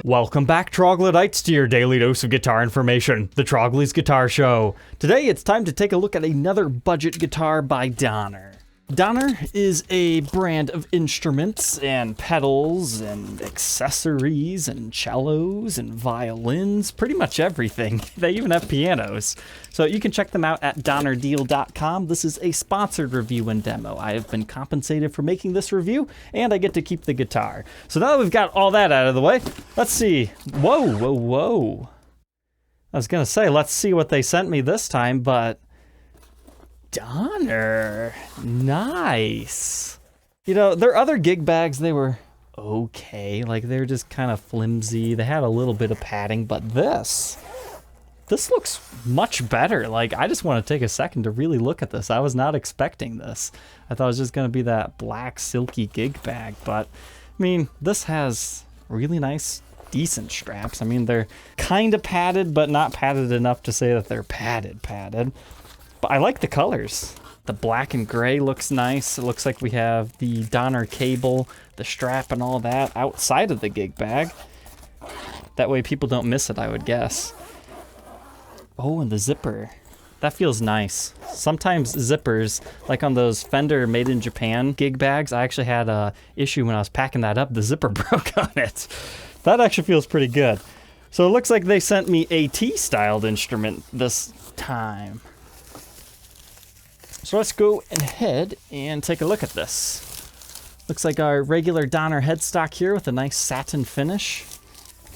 Welcome back, troglodytes, to your daily dose of guitar information, the Trogly's Guitar Show. Today, it's time to take a look at another budget guitar by Donner. Donner is a brand of instruments and pedals and accessories and cellos and violins, pretty much everything. They even have pianos. So you can check them out at donnerdeal.com. This is a sponsored review and demo. I have been compensated for making this review, and I get to keep the guitar. So now that we've got all that out of the way, let's see. Whoa. I was gonna say, let's see what they sent me this time, but Donner, nice. You know, their other gig bags, they were okay. Like, they're just kind of flimsy. They had a little bit of padding, but this looks much better. Like, I just want to take a second to really look at this. I was not expecting this. I thought it was just going to be that black silky gig bag, but I mean, this has really nice, decent straps. I mean, they're kind of padded, but not padded enough to say that they're padded. But I like the colors. The black and gray looks nice. It looks like we have the Donner cable, the strap and all that outside of the gig bag. That way people don't miss it, I would guess. Oh, and the zipper. That feels nice. Sometimes zippers, like on those Fender Made in Japan gig bags, I actually had a issue when I was packing that up. The zipper broke on it. That actually feels pretty good. So it looks like they sent me a T-styled instrument this time. So let's go ahead and take a look at this. Looks like our regular Donner headstock here with a nice satin finish.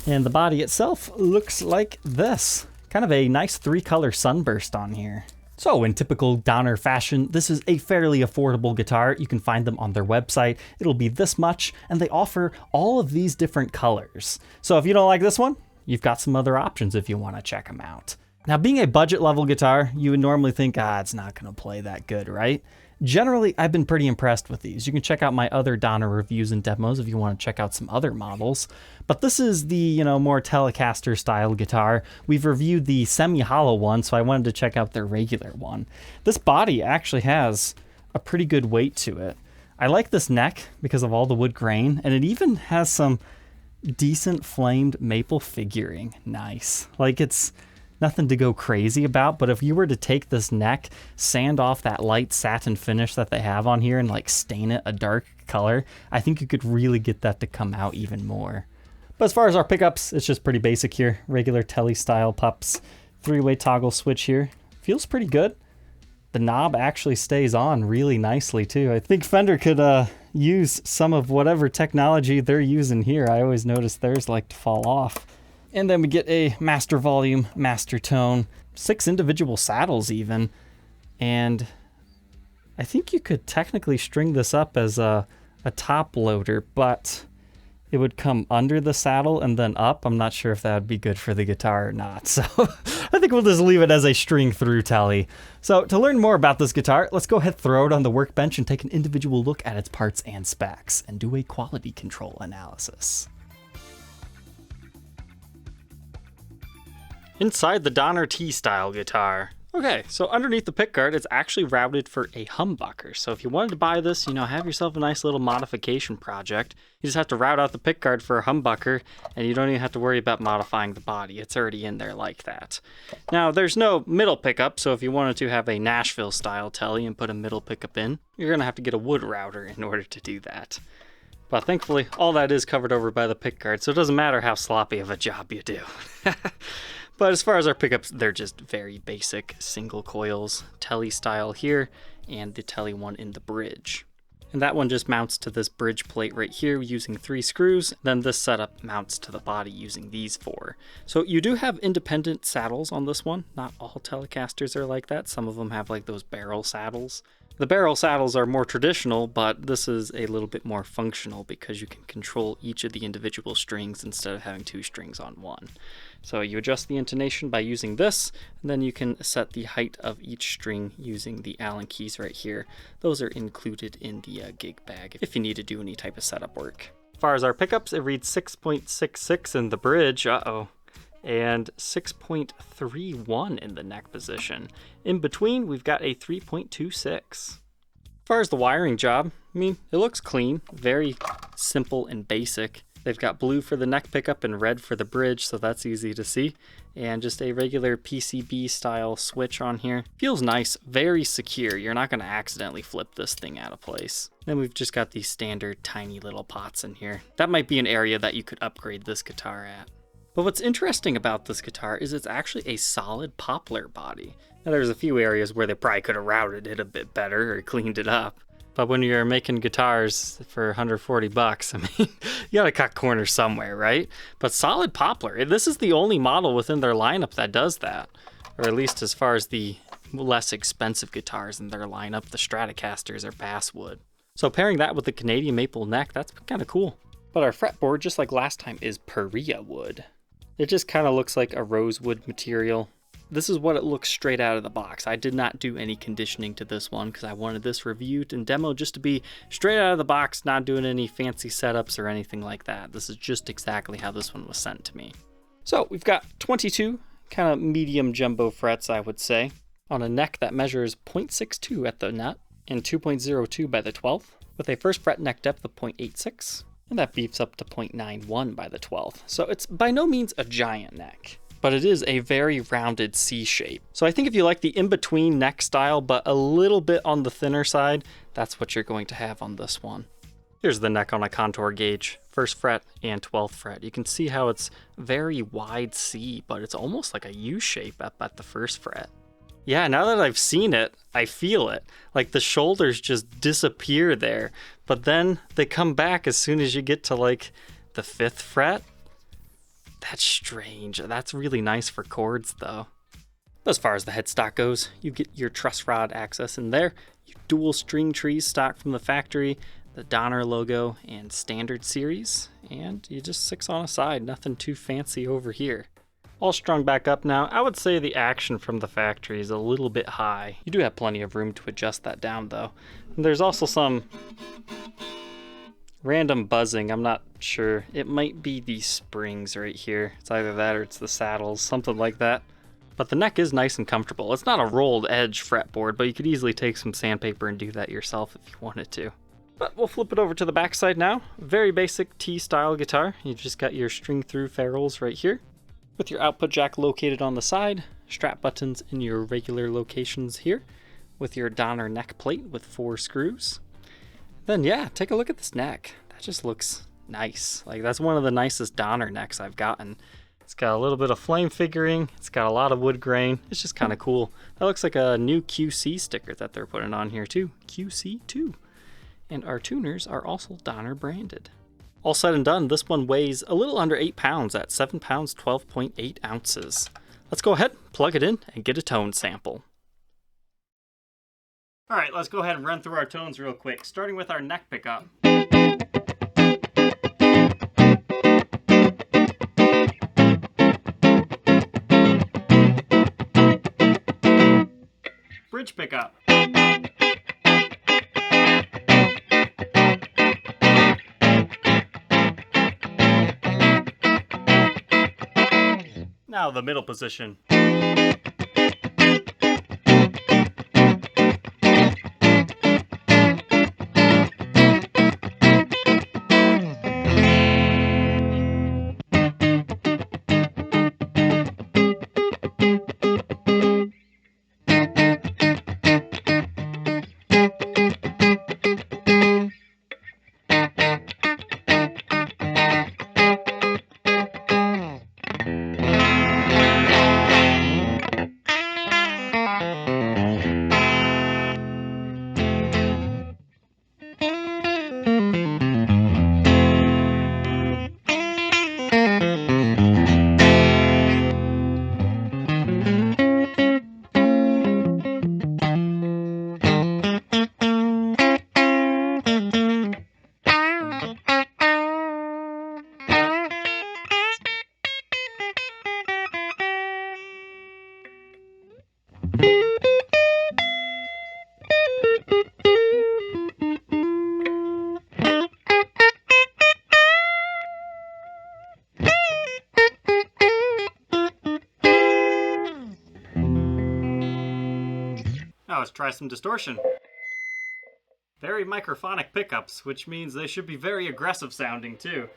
And the body itself looks like this. Kind of a nice 3-color sunburst on here. So in typical Donner fashion, this is a fairly affordable guitar. You can find them on their website. It'll be this much, and they offer all of these different colors. So if you don't like this one, you've got some other options if you want to check them out. Now, being a budget level guitar, you would normally think, it's not going to play that good, right? Generally, I've been pretty impressed with these. You can check out my other Donner reviews and demos if you want to check out some other models. But this is the, more telecaster style guitar. We've reviewed the semi-hollow one, so I wanted to check out their regular one. This body actually has a pretty good weight to it. I like this neck because of all the wood grain, and it even has some decent flamed maple figuring. Nice. Like, it's nothing to go crazy about, but if you were to take this neck, sand off that light satin finish that they have on here and like stain it a dark color, I think you could really get that to come out even more. But as far as our pickups, it's just pretty basic here. Regular Tele style pups. 3-way toggle switch here. Feels pretty good. The knob actually stays on really nicely too. I think Fender could use some of whatever technology they're using here. I always notice theirs like to fall off. And then we get a master volume, master tone, 6 individual saddles even. And I think you could technically string this up as a top loader, but it would come under the saddle and then up. I'm not sure if that would be good for the guitar or not. So I think we'll just leave it as a string through Tele. So to learn more about this guitar, let's go ahead, throw it on the workbench and take an individual look at its parts and specs and do a quality control analysis. Inside the Donner T-style guitar. Okay, so underneath the pickguard, it's actually routed for a humbucker. So if you wanted to buy this, have yourself a nice little modification project. You just have to route out the pickguard for a humbucker, and you don't even have to worry about modifying the body. It's already in there like that. Now, there's no middle pickup, so if you wanted to have a Nashville-style Tele and put a middle pickup in, you're going to have to get a wood router in order to do that. But thankfully, all that is covered over by the pickguard, so it doesn't matter how sloppy of a job you do. But as far as our pickups, they're just very basic single coils, Tele style here, and the Tele one in the bridge. And that one just mounts to this bridge plate right here using 3 screws. Then this setup mounts to the body using these 4. So you do have independent saddles on this one. Not all Telecasters are like that. Some of them have like those barrel saddles. The barrel saddles are more traditional, but this is a little bit more functional because you can control each of the individual strings instead of having 2 strings on one. So you adjust the intonation by using this, and then you can set the height of each string using the Allen keys right here. Those are included in the gig bag if you need to do any type of setup work. As far as our pickups, it reads 6.66 in the bridge, and 6.31 in the neck position. In between, we've got a 3.26. As far as the wiring job, it looks clean, very simple and basic. They've got blue for the neck pickup and red for the bridge, so that's easy to see. And just a regular PCB style switch on here. Feels nice, very secure. You're not gonna accidentally flip this thing out of place. Then we've just got these standard tiny little pots in here. That might be an area that you could upgrade this guitar at. But what's interesting about this guitar is it's actually a solid poplar body. Now there's a few areas where they probably could have routed it a bit better or cleaned it up. But when you're making guitars for 140 bucks, I mean, you gotta cut corners somewhere, right? But solid poplar, this is the only model within their lineup that does that. Or at least as far as the less expensive guitars in their lineup, the Stratocasters are basswood. So pairing that with the Canadian maple neck, that's kind of cool. But our fretboard, just like last time, is Paria wood. It just kind of looks like a rosewood material. This is what it looks straight out of the box. I did not do any conditioning to this one because I wanted this reviewed and demo just to be straight out of the box, not doing any fancy setups or anything like that. This is just exactly how this one was sent to me. So we've got 22 kind of medium jumbo frets, I would say, on a neck that measures 0.62 at the nut and 2.02 by the 12th, with a first fret neck depth of 0.86, and that beefs up to 0.91 by the 12th. So it's by no means a giant neck, but it is a very rounded C shape. So I think if you like the in-between neck style, but a little bit on the thinner side, that's what you're going to have on this one. Here's the neck on a contour gauge, first fret and 12th fret. You can see how it's very wide C, but it's almost like a U shape up at the first fret. Yeah, now that I've seen it, I feel it. Like the shoulders just disappear there, but then they come back as soon as you get to like the 5th fret. That's strange. That's really nice for chords though. As far as the headstock goes, you get your truss rod access in there, you dual string trees stock from the factory, the Donner logo and standard series, and you just 6 on a side, nothing too fancy over here. All strung back up now. I would say the action from the factory is a little bit high. You do have plenty of room to adjust that down though. And there's also some random buzzing, I'm not sure. It might be these springs right here. It's either that or it's the saddles, something like that. But the neck is nice and comfortable. It's not a rolled edge fretboard, but you could easily take some sandpaper and do that yourself if you wanted to. But we'll flip it over to the backside now. Very basic T-style guitar. You just got your string through ferrules right here, with your output jack located on the side, strap buttons in your regular locations here, with your Donner neck plate with 4 screws. Then yeah, take a look at this neck. That just looks nice. Like that's one of the nicest Donner necks I've gotten. It's got a little bit of flame figuring. It's got a lot of wood grain. It's just kind of cool. That looks like a new QC sticker that they're putting on here too. QC2. And our tuners are also Donner branded. All said and done, this one weighs a little under 8 pounds at 7 pounds 12.8 ounces. Let's go ahead, plug it in, and get a tone sample. All right, let's go ahead and run through our tones real quick, starting with our neck pickup. Bridge pickup. Now the middle position. Now let's try some distortion. Very microphonic pickups, which means they should be very aggressive sounding too.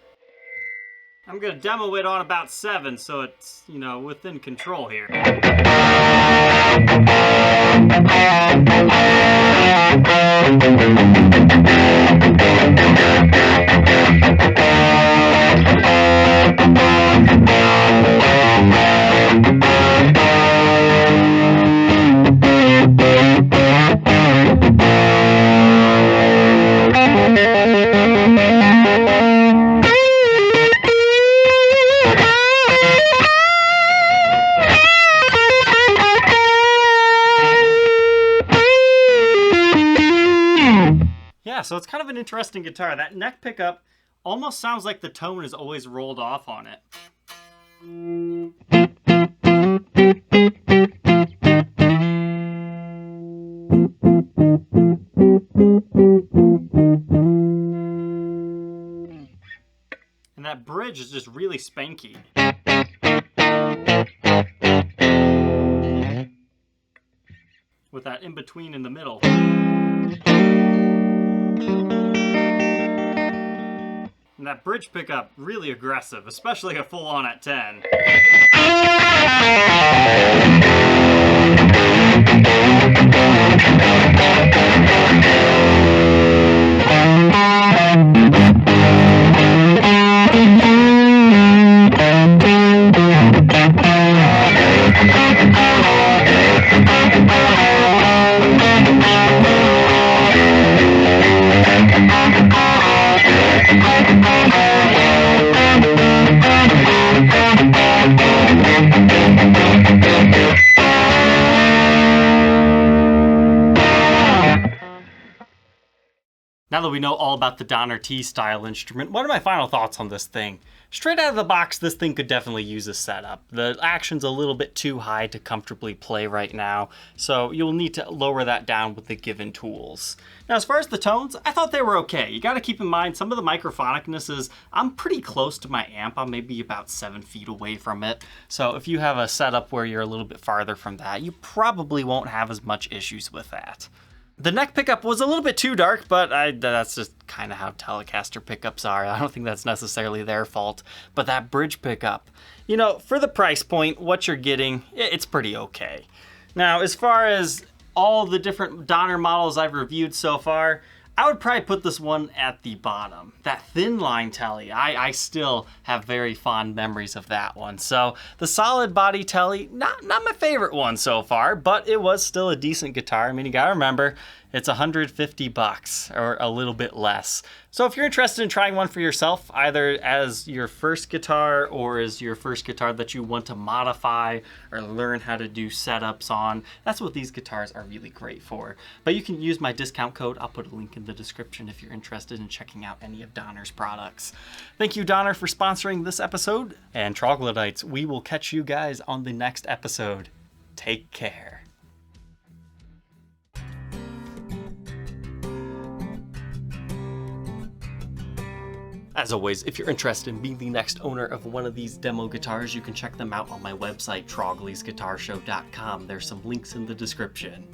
I'm gonna demo it on about 7, so it's, you know, within control here. Yeah, so it's kind of an interesting guitar. That neck pickup almost sounds like the tone is always rolled off on it. And that bridge is just really spanky. With that in between in the middle. And that bridge pickup, really aggressive, especially a full on at 10. Now that we know all about the Donner T style instrument, what are my final thoughts on this thing? Straight out of the box, this thing could definitely use a setup. The action's a little bit too high to comfortably play right now, so you'll need to lower that down with the given tools. Now, as far as the tones, I thought they were okay. You gotta keep in mind, some of the microphonicness is, I'm pretty close to my amp. I'm maybe about 7 feet away from it. So if you have a setup where you're a little bit farther from that, you probably won't have as much issues with that. The neck pickup was a little bit too dark, but that's just kind of how Telecaster pickups are. I don't think that's necessarily their fault. But that bridge pickup, you know, for the price point, what you're getting, it's pretty okay. Now, as far as all the different Donner models I've reviewed so far, I would probably put this one at the bottom. That Thinline Tele, I still have very fond memories of that one. So the solid body Tele, not my favorite one so far, but it was still a decent guitar. I mean, you gotta remember, it's $150 or a little bit less. So if you're interested in trying one for yourself, either as your first guitar or as your first guitar that you want to modify or learn how to do setups on, that's what these guitars are really great for. But you can use my discount code. I'll put a link in the description if you're interested in checking out any of Donner's products. Thank you, Donner, for sponsoring this episode. And Troglodytes, we will catch you guys on the next episode. Take care. As always, if you're interested in being the next owner of one of these demo guitars, you can check them out on my website, troglysguitarshow.com. There's some links in the description.